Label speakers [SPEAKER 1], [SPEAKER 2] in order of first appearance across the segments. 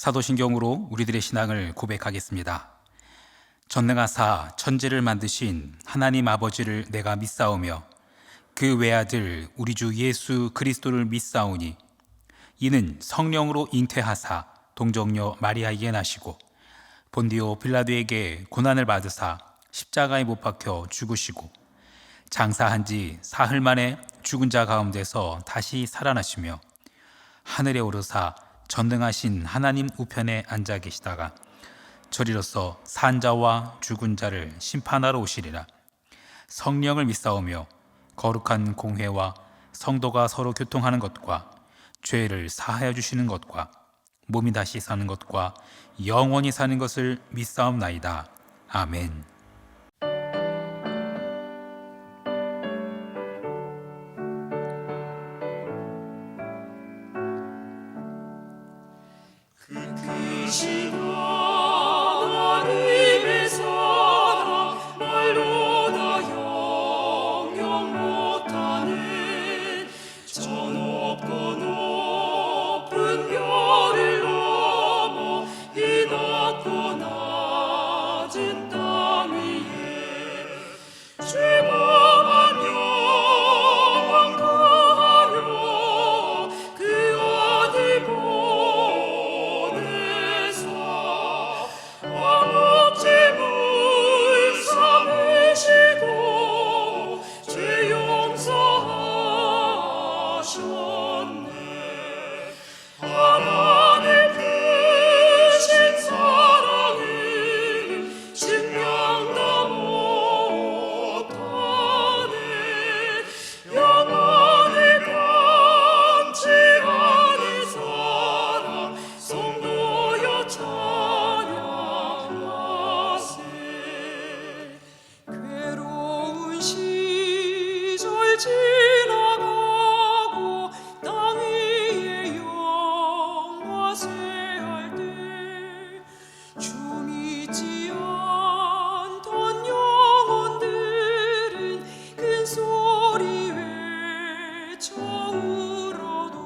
[SPEAKER 1] 사도신경으로 우리들의 신앙을 고백하겠습니다. 전능하사 천지를 만드신 하나님 아버지를 내가 믿사오며 그 외아들 우리 주 예수 그리스도를 믿사오니 이는 성령으로 잉태하사 동정녀 마리아에게 나시고 본디오 빌라도에게 고난을 받으사 십자가에 못 박혀 죽으시고 장사한 지 사흘 만에 죽은 자 가운데서 다시 살아나시며 하늘에 오르사 전능하신 하나님 우편에 앉아 계시다가 저리로서 산 자와 죽은 자를 심판하러 오시리라. 성령을 믿사오며 거룩한 공회와 성도가 서로 교통하는 것과 죄를 사하여 주시는 것과 몸이 다시 사는 것과 영원히 사는 것을 믿사옵나이다. 아멘.
[SPEAKER 2] 크신 하나님의 사랑 말로 다 영영 못하는 저 높고 높은 별을 넘어 이 낮고 낮은 땅 위에 죄범한 영원 거하려 그 아들 왕업제물 삼으시고 죄 용서하셨네. 하나님 크신 사랑을 증명다 못하네. 영원히 변치 않을 사랑 성도여 괴로운 시절 지나가고 땅 위에 영화 쇠할 때 주 믿지 않던 영혼들은 큰 소리 외쳐 울어도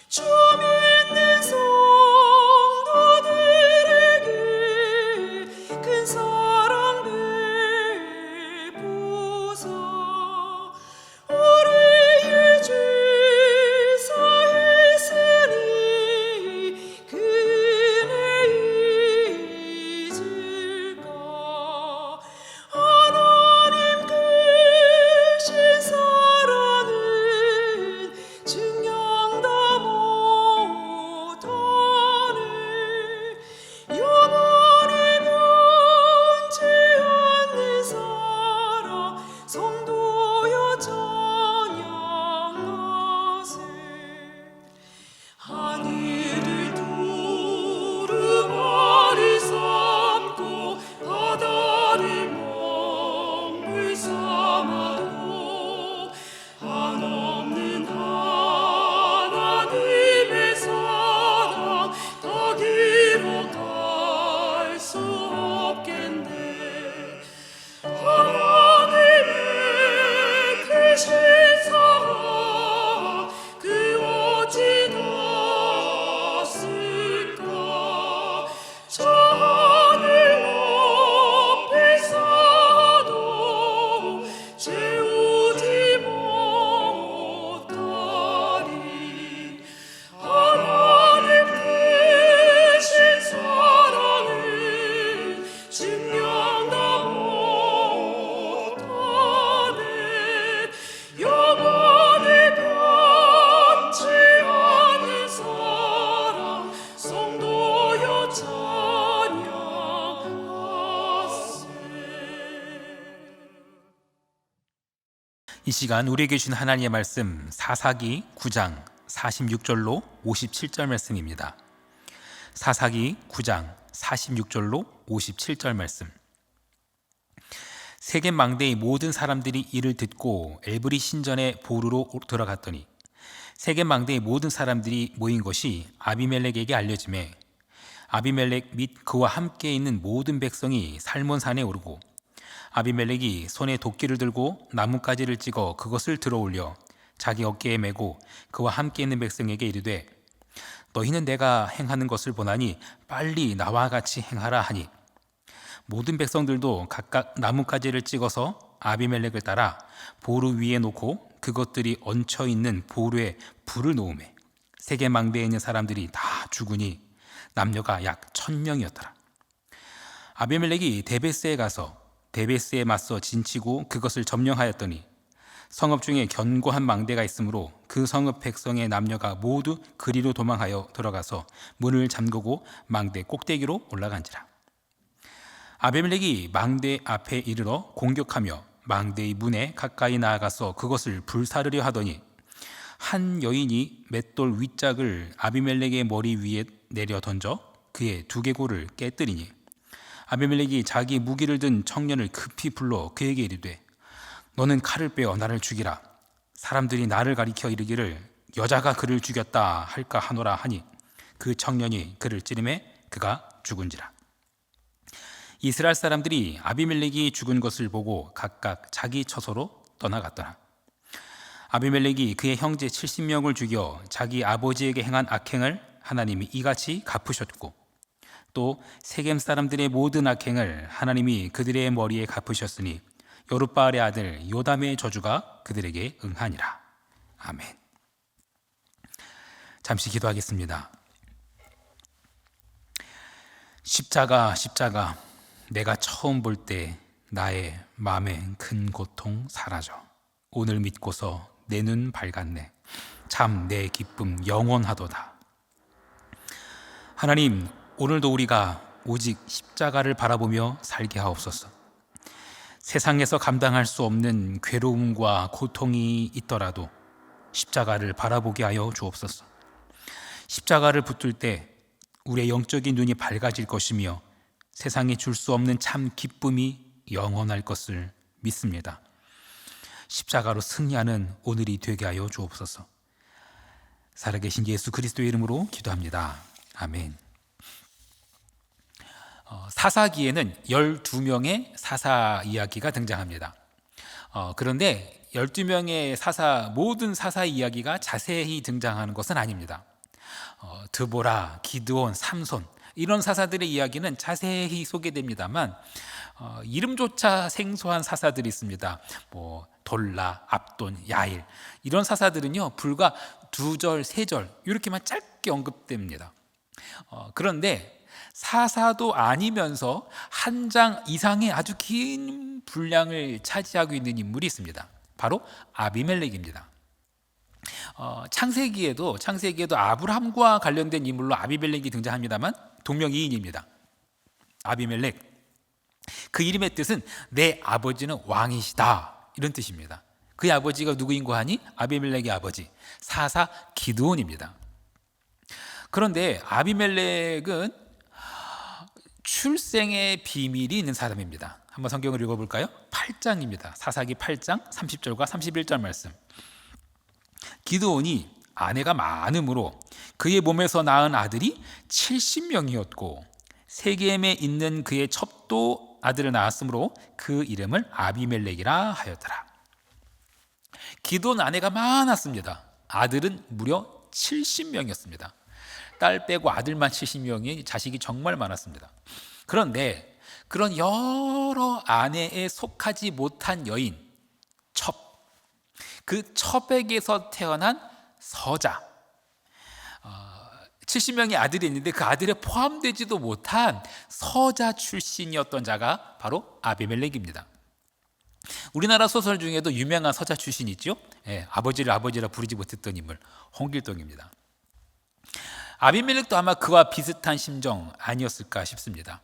[SPEAKER 2] 주 믿는 성도들에게 큰 사랑 베푸사 우리의 죄 사했으니 그 은혜 잊을까. 하나님 크신 사랑은 증명다 못하네. 영원히 변치 않는 사랑 성도여 찬양하세. 하늘을 두루마리 삼고 바다를 먹물 삼아도 한없는 하나님의 사랑 더 길어 갈 수 없겠네. 하나님의 크신 사랑 그 어찌 닿았을까. 저 하늘 높이 사도 채우지 못하리. 하나님 크신 사랑을 증명다 못하네. 영원히 변치 않는 사랑 성도여 찬양하세.
[SPEAKER 1] 이 시간 우리에게 주신 하나님의 말씀 사사기 9장 46절로 57절 말씀입니다. 사사기 9장 46절로 57절 말씀. 세겜 망대의 모든 사람들이 이를 듣고 엘브리 신전의 보루로 들어갔더니 세겜 망대의 모든 사람들이 모인 것이 아비멜렉에게 알려지매 아비멜렉 및 그와 함께 있는 모든 백성이 살몬산에 오르고 아비멜렉이 손에 도끼를 들고 나뭇가지를 찍어 그것을 들어올려 자기 어깨에 메고 그와 함께 있는 백성에게 이르되 너희는 내가 행하는 것을 보나니 빨리 나와 같이 행하라 하니 모든 백성들도 각각 나뭇가지를 찍어서 아비멜렉을 따라 보루 위에 놓고 그것들이 얹혀 있는 보루에 불을 놓으매 세겜 망대에 있는 사람들이 다 죽으니 남녀가 약 1,000명이었더라. 아비멜렉이 데베스에 가서 데베스에 맞서 진치고 그것을 점령하였더니 성읍 중에 견고한 망대가 있으므로 그 성읍 백성의 남녀가 모두 그리로 도망하여 들어가서 문을 잠그고 망대 꼭대기로 올라간지라. 아비멜렉이 망대 앞에 이르러 공격하며 망대의 문에 가까이 나아가서 그것을 불사르려 하더니 한 여인이 맷돌 윗짝을 아비멜렉의 머리 위에 내려 던져 그의 두개골을 깨뜨리니 아비멜렉이 자기 무기를 든 청년을 급히 불러 그에게 이르되 너는 칼을 빼어 나를 죽이라. 사람들이 나를 가리켜 이르기를 여자가 그를 죽였다 할까 하노라 하니 그 청년이 그를 찌르매 그가 죽은지라. 이스라엘 사람들이 아비멜렉이 죽은 것을 보고 각각 자기 처소로 떠나갔더라. 아비멜렉이 그의 형제 70명을 죽여 자기 아버지에게 행한 악행을 하나님이 이같이 갚으셨고 또 세겜 사람들의 모든 악행을 하나님이 그들의 머리에 갚으셨으니 여룻바알의 아들 요담의 저주가 그들에게 응하니라. 아멘. 잠시 기도하겠습니다. 십자가 내가 처음 볼 때 나의 마음의 큰 고통 사라져 오늘 믿고서 내 눈 밝았네. 참 내 기쁨 영원하도다. 하나님, 오늘도 우리가 오직 십자가를 바라보며 살게 하옵소서. 세상에서 감당할 수 없는 괴로움과 고통이 있더라도 십자가를 바라보게 하여 주옵소서. 십자가를 붙들 때 우리의 영적인 눈이 밝아질 것이며 세상이 줄 수 없는 참 기쁨이 영원할 것을 믿습니다. 십자가로 승리하는 오늘이 되게 하여 주옵소서. 살아계신 예수 그리스도의 이름으로 기도합니다. 아멘. 사사기에는 12명의 사사 이야기가 등장합니다. 그런데 12명의 모든 사사 이야기가 자세히 등장하는 것은 아닙니다. 드보라, 기드온, 삼손 이런 사사들의 이야기는 자세히 소개됩니다만 이름조차 생소한 사사들이 있습니다. 돌라, 압돈, 야일 이런 사사들은요 불과 2절, 3절 이렇게만 짧게 언급됩니다. 그런데 사사도 아니면서 한 장 이상의 아주 긴 분량을 차지하고 있는 인물이 있습니다. 바로 아비멜렉입니다. 창세기에도 아브라함과 관련된 인물로 아비멜렉이 등장합니다만 동명이인입니다. 아비멜렉, 그 이름의 뜻은 내 아버지는 왕이시다 이런 뜻입니다. 그의 아버지가 누구인고 하니 아비멜렉의 아버지 사사 기드온입니다. 그런데 아비멜렉은 출생의 비밀이 있는 사람입니다. 한번 성경을 읽어볼까요? 8장입니다. 사사기 8장 30절과 31절 말씀. 기드온이 아내가 많음으로 그의 몸에서 낳은 아들이 70명이었고 세겜에 있는 그의 첩도 아들을 낳았으므로 그 이름을 아비멜렉이라 하였더라. 기드온 아내가 많았습니다. 아들은 무려 70명이었습니다. 딸 빼고 아들만 70명이 자식이 정말 많았습니다. 그런데 그런 여러 아내에 속하지 못한 여인 첩, 그 첩에게서 태어난 서자 70명의 아들이 있는데 그 아들에 포함되지도 못한 서자 출신이었던 자가 바로 아비멜렉입니다. 우리나라 소설 중에도 유명한 서자 출신이 있죠. 아버지를 아버지라 부르지 못했던 인물 홍길동입니다. 아비멜렉도 아마 그와 비슷한 심정 아니었을까 싶습니다.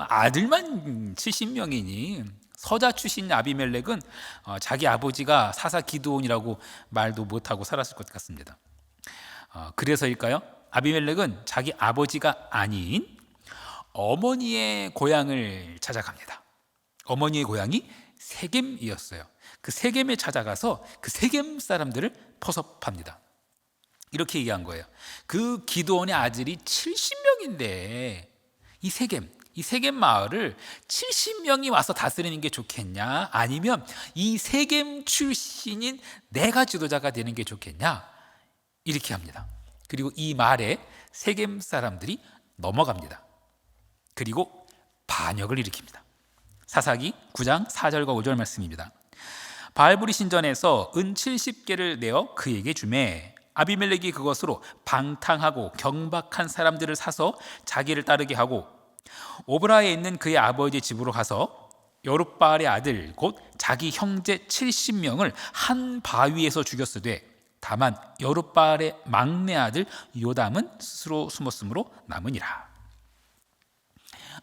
[SPEAKER 1] 아들만 70명이니 서자 출신 아비멜렉은 자기 아버지가 사사 기드온이라고 말도 못하고 살았을 것 같습니다. 그래서일까요? 아비멜렉은 자기 아버지가 아닌 어머니의 고향을 찾아갑니다. 어머니의 고향이 세겜이었어요. 그 세겜에 찾아가서 그 세겜 사람들을 포섭합니다. 이렇게 얘기한 거예요. 그 기드온의 아들이 70명인데 이 세겜 마을을 70명이 와서 다스리는 게 좋겠냐? 아니면 이 세겜 출신인 내가 지도자가 되는 게 좋겠냐? 이렇게 합니다. 그리고 이 말에 세겜 사람들이 넘어갑니다. 그리고 반역을 일으킵니다. 사사기 9장 4절과 5절 말씀입니다. 바알브리 신전에서 은 70개를 내어 그에게 주매 아비멜렉이 그것으로 방탕하고 경박한 사람들을 사서 자기를 따르게 하고 오브라에 있는 그의 아버지 집으로 가서 여룻바알의 아들 곧 자기 형제 70명을 한 바위에서 죽였으되 다만 여룻바알의 막내 아들 요담은 스스로 숨었으므로 남으니라.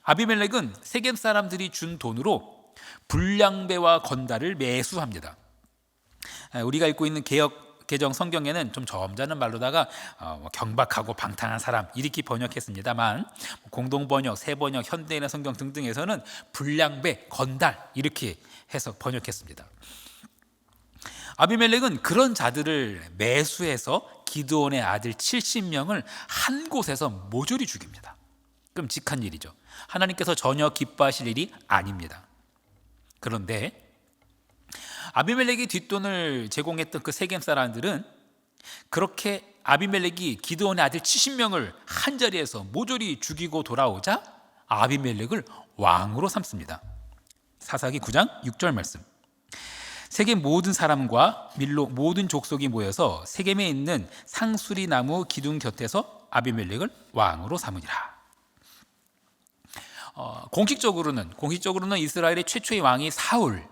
[SPEAKER 1] 아비멜렉은 세겜 사람들이 준 돈으로 불량배와 건달을 매수합니다. 우리가 읽고 있는 개정 성경에는 좀 점잖은 말로다가 경박하고 방탕한 사람 이렇게 번역했습니다만 공동 번역, 새 번역, 현대인의 성경 등등에서는 불량배, 건달 이렇게 해서 번역했습니다. 아비멜렉은 그런 자들을 매수해서 기드온의 아들 70명을 한 곳에서 모조리 죽입니다. 끔찍한 일이죠. 하나님께서 전혀 기뻐하실 일이 아닙니다. 그런데 아비멜렉이 뒷돈을 제공했던 그 세겜 사람들은 그렇게 아비멜렉이 기드온의 아들 70명을 한 자리에서 모조리 죽이고 돌아오자 아비멜렉을 왕으로 삼습니다. 사사기 9장 6절 말씀. 세겜 모든 사람과 밀로 모든 족속이 모여서 세겜에 있는 상수리 나무 기둥 곁에서 아비멜렉을 왕으로 삼으니라. 공식적으로는 이스라엘의 최초의 왕이 사울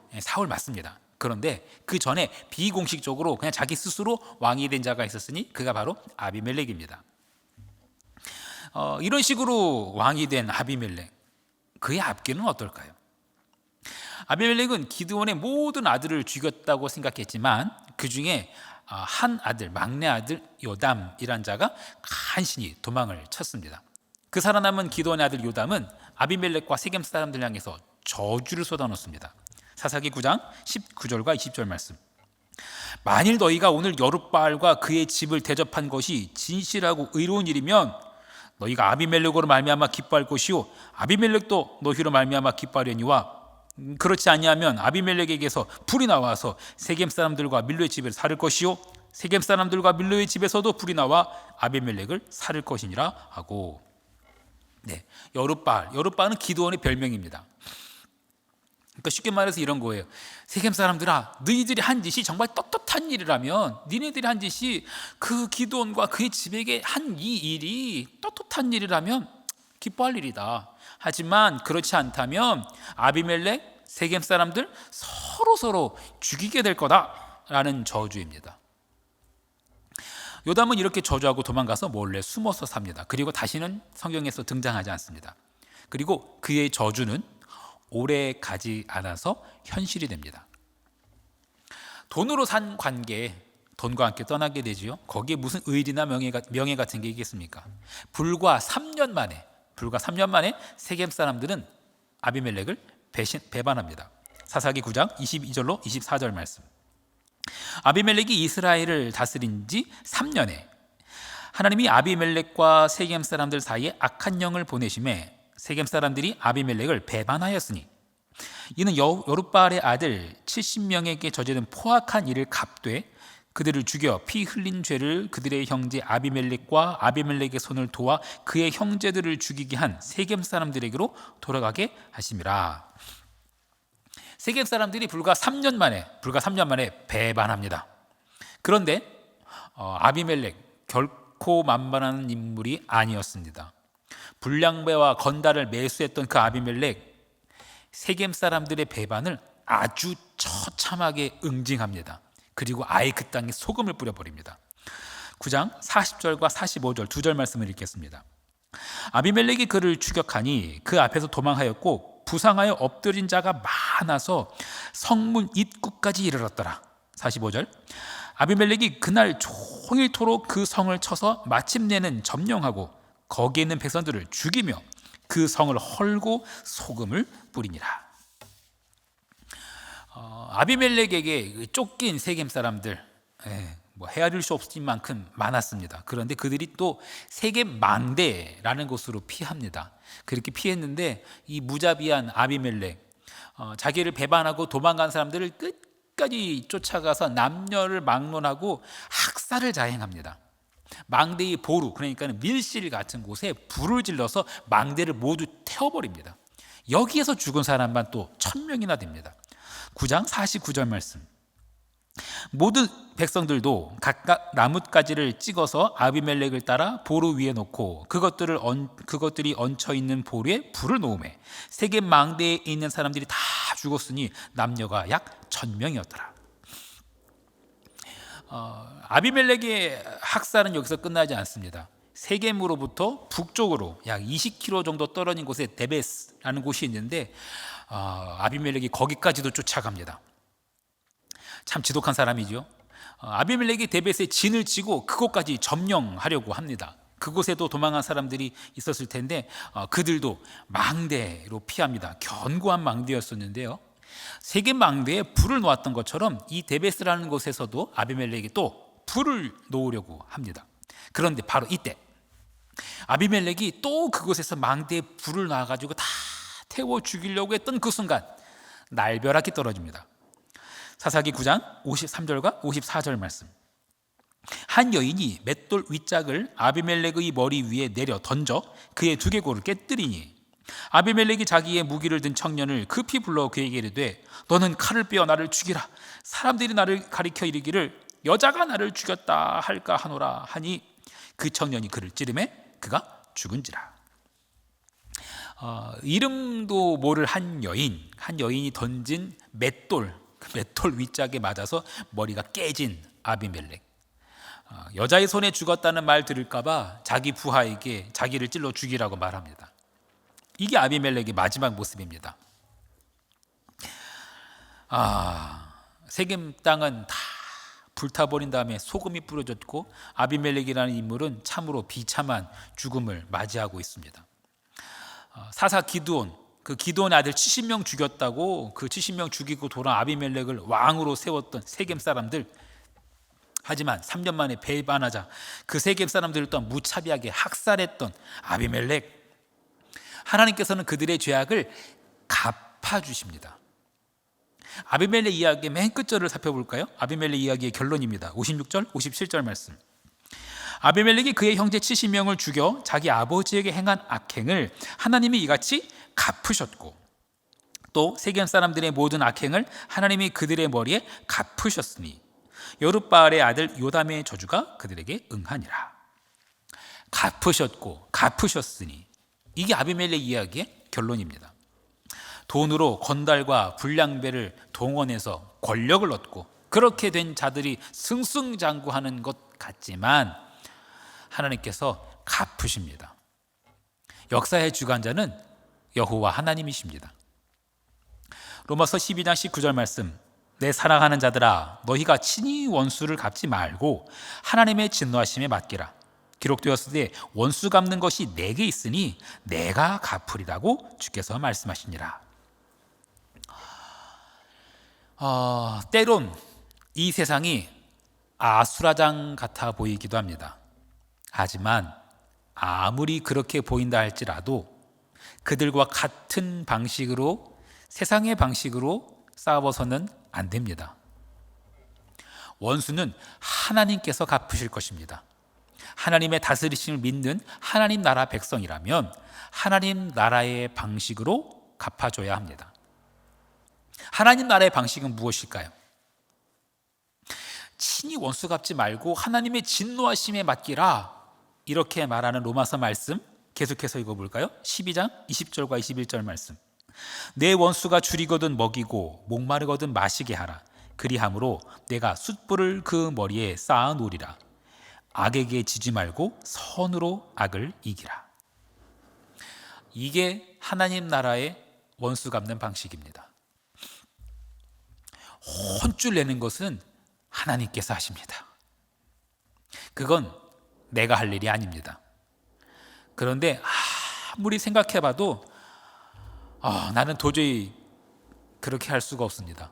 [SPEAKER 1] 맞습니다. 그런데 그 전에 비공식적으로 그냥 자기 스스로 왕이 된 자가 있었으니 그가 바로 아비멜렉입니다. 이런 식으로 왕이 된 아비멜렉, 그의 앞길은 어떨까요? 아비멜렉은 기드온의 모든 아들을 죽였다고 생각했지만 그 중에 한 아들, 막내 아들 요담이란 자가 간신히 도망을 쳤습니다. 그 살아남은 기드온의 아들 요담은 아비멜렉과 세겜 사람들 향해서 저주를 쏟아놓습니다. 사사기 9장 19절과 20절 말씀. 만일 너희가 오늘 여룻바알과 그의 집을 대접한 것이 진실하고 의로운 일이면 너희가 아비멜렉으로 말미암아 기뻐할 것이요 아비멜렉도 너희로 말미암아 기뻐하려니와 그렇지 아니하면 아비멜렉에게서 불이 나와서 세겜 사람들과 밀로의 집을 살을 것이요 세겜 사람들과 밀로의 집에서도 불이 나와 아비멜렉을 살을 것이니라 하고. 여룻바알은 기드온의 별명입니다. 그러니까 쉽게 말해서 이런 거예요. 세겜 사람들아, 너희들이 한 짓이 정말 떳떳한 일이라면, 니네들이 한 짓이 그 기드온과 그의 집에게 한 이 일이 떳떳한 일이라면 기뻐할 일이다. 하지만 그렇지 않다면 아비멜렉, 세겜 사람들 서로 죽이게 될 거다라는 저주입니다. 요담은 이렇게 저주하고 도망가서 몰래 숨어서 삽니다. 그리고 다시는 성경에서 등장하지 않습니다. 그리고 그의 저주는 오래 가지 않아서 현실이 됩니다. 돈으로 산 관계, 돈과 함께 떠나게 되지요. 거기에 무슨 의리나 명예 같은 게 있겠습니까? 불과 3년 만에 세겜 사람들은 아비멜렉을 배반합니다. 사사기 9장 22절로 24절 말씀. 아비멜렉이 이스라엘을 다스린 지 3년에 하나님이 아비멜렉과 세겜 사람들 사이에 악한 영을 보내심에 세겜 사람들이 아비멜렉을 배반하였으니 이는 여룻바알의 아들 70명에게 저지른 포악한 일을 갚되 그들을 죽여 피 흘린 죄를 그들의 형제 아비멜렉과 아비멜렉의 손을 도와 그의 형제들을 죽이게 한 세겜 사람들에게로 돌아가게 하심이라. 세겜 사람들이 불과 3년 만에 배반합니다. 그런데 아비멜렉 결코 만만한 인물이 아니었습니다. 불량배와 건달을 매수했던 그 아비멜렉, 세겜 사람들의 배반을 아주 처참하게 응징합니다. 그리고 아예 그 땅에 소금을 뿌려버립니다. 9장 40절과 45절 두 절 말씀을 읽겠습니다. 아비멜렉이 그를 추격하니 그 앞에서 도망하였고 부상하여 엎드린 자가 많아서 성문 입구까지 이르렀더라. 45절. 아비멜렉이 그날 종일토록 그 성을 쳐서 마침내는 점령하고 거기에 있는 백성들을 죽이며 그 성을 헐고 소금을 뿌리니라. 아비멜렉에게 쫓긴 세겜 사람들, 헤아릴 수 없을 만큼 많았습니다. 그런데 그들이 또 세겜 망대라는 곳으로 피합니다. 그렇게 피했는데 이 무자비한 아비멜렉, 자기를 배반하고 도망간 사람들을 끝까지 쫓아가서 남녀를 막론하고 학살을 자행합니다. 망대의 보루, 그러니까 밀실 같은 곳에 불을 질러서 망대를 모두 태워버립니다. 여기에서 죽은 사람만 또 1000명이나 됩니다. 9장 49절 말씀. 모든 백성들도 각각 나뭇가지를 찍어서 아비멜렉을 따라 보루 위에 놓고 그것들이 얹혀 있는 보루에 불을 놓으매 세겜 망대에 있는 사람들이 다 죽었으니 남녀가 약 1000명이었더라. 아비멜렉의 학살은 여기서 끝나지 않습니다. 세겜으로부터 북쪽으로 약 20km 정도 떨어진 곳에 데베스라는 곳이 있는데 아비멜렉이 거기까지도 쫓아갑니다. 참 지독한 사람이죠. 아비멜렉이 데베스에 진을 치고 그곳까지 점령하려고 합니다. 그곳에도 도망한 사람들이 있었을 텐데 그들도 망대로 피합니다. 견고한 망대였었는데요. 세겜 망대에 불을 놓았던 것처럼 이 데베스라는 곳에서도 아비멜렉이 또 불을 놓으려고 합니다. 그런데 바로 이때 아비멜렉이 또 그곳에서 망대에 불을 놔가지고 다 태워 죽이려고 했던 그 순간 날벼락이 떨어집니다. 사사기 9장 53절과 54절 말씀. 한 여인이 맷돌 윗짝을 아비멜렉의 머리 위에 내려 던져 그의 두개골을 깨뜨리니 아비멜렉이 자기의 무기를 든 청년을 급히 불러 그에게 이르되 너는 칼을 빼어 나를 죽이라. 사람들이 나를 가리켜 이르기를 여자가 나를 죽였다 할까 하노라 하니 그 청년이 그를 찌르매 그가 죽은지라. 이름도 모를 한 여인이 던진 맷돌 윗짝에 맞아서 머리가 깨진 아비멜렉. 여자의 손에 죽었다는 말 들을까봐 자기 부하에게 자기를 찔러 죽이라고 말합니다. 이게 아비멜렉의 마지막 모습입니다. 세겜 땅은 다 불타버린 다음에 소금이 뿌려졌고 아비멜렉이라는 인물은 참으로 비참한 죽음을 맞이하고 있습니다. 사사 기드온, 그 기드온의 아들 70명 죽였다고 그 70명 죽이고 돌아온 아비멜렉을 왕으로 세웠던 세겜 사람들, 하지만 3년 만에 배반하자 그 세겜 사람들을 또한 무차별하게 학살했던 아비멜렉, 하나님께서는 그들의 죄악을 갚아주십니다. 아비멜렉 이야기의 맨 끝절을 살펴볼까요? 아비멜렉 이야기의 결론입니다. 56절, 57절 말씀. 아비멜렉이 그의 형제 70명을 죽여 자기 아버지에게 행한 악행을 하나님이 이같이 갚으셨고 또 세겜 사람들의 모든 악행을 하나님이 그들의 머리에 갚으셨으니 여룻바알의 아들 요담의 저주가 그들에게 응하니라. 갚으셨고 갚으셨으니, 이게 아비멜렉 이야기의 결론입니다. 돈으로 건달과 불량배를 동원해서 권력을 얻고 그렇게 된 자들이 승승장구하는 것 같지만 하나님께서 갚으십니다. 역사의 주관자는 여호와 하나님이십니다. 로마서 12장 19절 말씀. 내 사랑하는 자들아 너희가 친히 원수를 갚지 말고 하나님의 진노하심에 맡기라. 기록되었으되 원수 갚는 것이 내게 있으니 내가 갚으리라고 주께서 말씀하시니라. 때론 이 세상이 아수라장 같아 보이기도 합니다. 하지만 아무리 그렇게 보인다 할지라도 그들과 같은 방식으로, 세상의 방식으로 싸워서는 안 됩니다. 원수는 하나님께서 갚으실 것입니다. 하나님의 다스리심을 믿는 하나님 나라 백성이라면 하나님 나라의 방식으로 갚아줘야 합니다. 하나님 나라의 방식은 무엇일까요? 친히 원수 갚지 말고 하나님의 진노하심에 맡기라, 이렇게 말하는 로마서 말씀 계속해서 읽어볼까요? 12장 20절과 21절 말씀. 내 원수가 줄이거든 먹이고 목마르거든 마시게 하라. 그리함으로 내가 숯불을 그 머리에 쌓아 놓으리라. 악에게 지지 말고 선으로 악을 이기라. 이게 하나님 나라의 원수 갚는 방식입니다. 혼쭐 내는 것은 하나님께서 하십니다. 그건 내가 할 일이 아닙니다. 그런데 아무리 생각해봐도 나는 도저히 그렇게 할 수가 없습니다.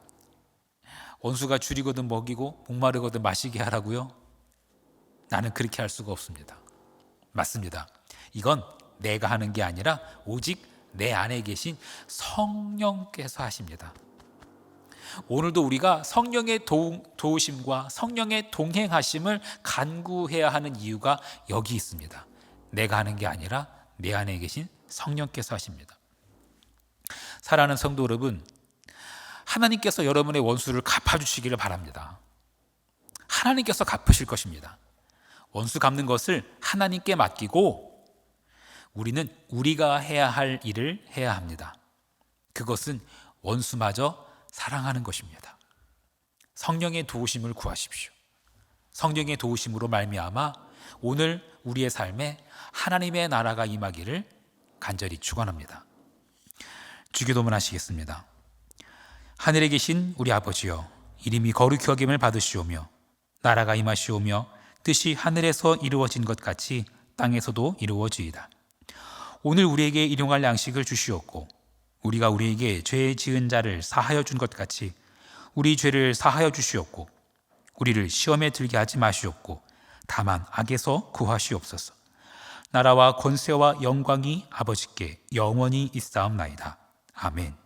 [SPEAKER 1] 원수가 줄이거든 먹이고 목마르거든 마시게 하라고요? 나는 그렇게 할 수가 없습니다. 맞습니다. 이건 내가 하는 게 아니라 오직 내 안에 계신 성령께서 하십니다.
[SPEAKER 3] 오늘도 우리가 성령의 도우심과 성령의 동행하심을 간구해야 하는 이유가 여기 있습니다. 내가 하는 게 아니라 내 안에 계신 성령께서 하십니다. 사랑하는 성도 여러분, 하나님께서 여러분의 원수를 갚아주시기를 바랍니다. 하나님께서 갚으실 것입니다. 원수 갚는 것을 하나님께 맡기고 우리는 우리가 해야 할 일을 해야 합니다. 그것은 원수마저 사랑하는 것입니다. 성령의 도우심을 구하십시오. 성령의 도우심으로 말미암아 오늘 우리의 삶에 하나님의 나라가 임하기를 간절히 축원합니다. 주기도문 하시겠습니다. 하늘에 계신 우리 아버지여, 이름이 거룩히 여김을 받으시오며 나라가 임하시오며 뜻이 하늘에서 이루어진 것 같이 땅에서도 이루어지이다. 오늘 우리에게 일용할 양식을 주시옵고 우리가 우리에게 죄 지은 자를 사하여 준 것 같이 우리 죄를 사하여 주시옵고 우리를 시험에 들게 하지 마시옵고 다만 악에서 구하시옵소서. 나라와 권세와 영광이 아버지께 영원히 있사옵나이다. 아멘.